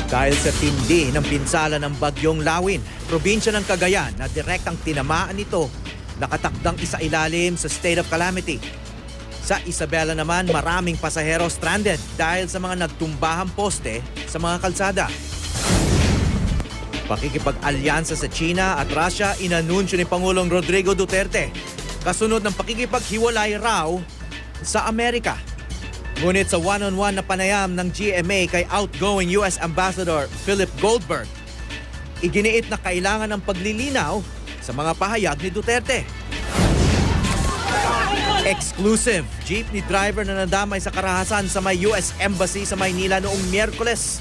Dahil sa tindi ng pinsala ng Bagyong Lawin, probinsya ng Cagayan na direktang tinamaan nito, nakatakdang isailalim sa state of calamity. Sa Isabela naman, maraming pasahero stranded dahil sa mga nagtumbahang poste sa mga kalsada. Pakikipag-alyansa sa China at Russia inanunsyo ni Pangulong Rodrigo Duterte, kasunod ng pakikipaghiwalay raw sa Amerika. Ngunit sa one-on-one na panayam ng GMA kay outgoing US Ambassador Philip Goldberg, iginiit na kailangan ng paglilinaw sa mga pahayag ni Duterte. Exclusive, jeepney driver na nadamay sa karahasan sa may US Embassy sa Maynila noong Miyerkules.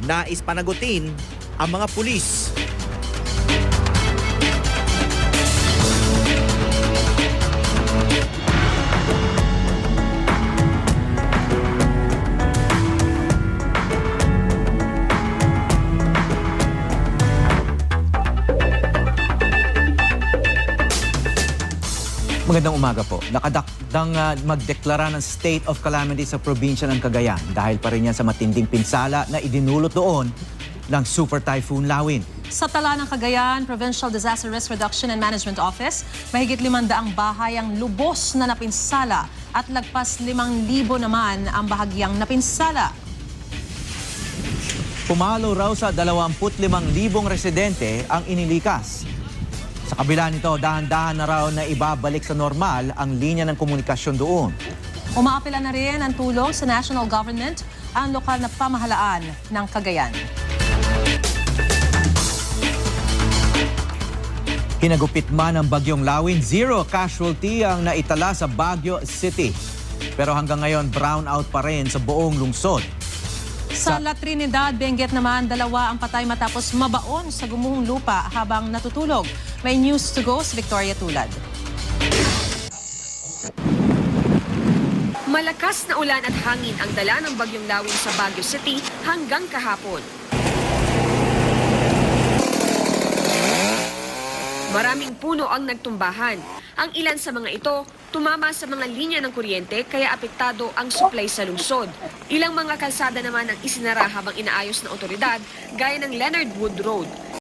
Nais panagutin ang mga pulis. Magandang umaga po. Nakadakdang magdeklara ng state of calamity sa probinsya ng Cagayan dahil pa rin yan sa matinding pinsala na idinulot doon ng Super Typhoon Lawin. Sa tala ng Cagayan Provincial Disaster Risk Reduction and Management Office, mahigit 500 bahay ang lubos na napinsala at lagpas 5,000 naman ang bahagyang napinsala. Pumalo raw sa 25,000 residente ang inilikas. Sa kabila nito, dahan-dahan na raw na ibabalik sa normal ang linya ng komunikasyon doon. Umaapila na rin ang tulong sa national government ang lokal na pamahalaan ng Cagayan. Hinagupit man ng Bagyong Lawin, 0 casualty ang naitala sa Baguio City. Pero hanggang ngayon, brownout pa rin sa buong lungsod. Sa La Trinidad, Benguet naman, 2 ang patay matapos mabaon sa gumuhong lupa habang natutulog. May news to go si Victoria Tulad. Malakas na ulan at hangin ang dala ng Bagyong Lawin sa Baguio City hanggang kahapon. Maraming puno ang nagtumbahan. Ang ilan sa mga ito, tumama sa mga linya ng kuryente kaya apektado ang supply sa lungsod. Ilang mga kalsada naman ang isinara habang inaayos ng otoridad gaya ng Leonard Wood Road.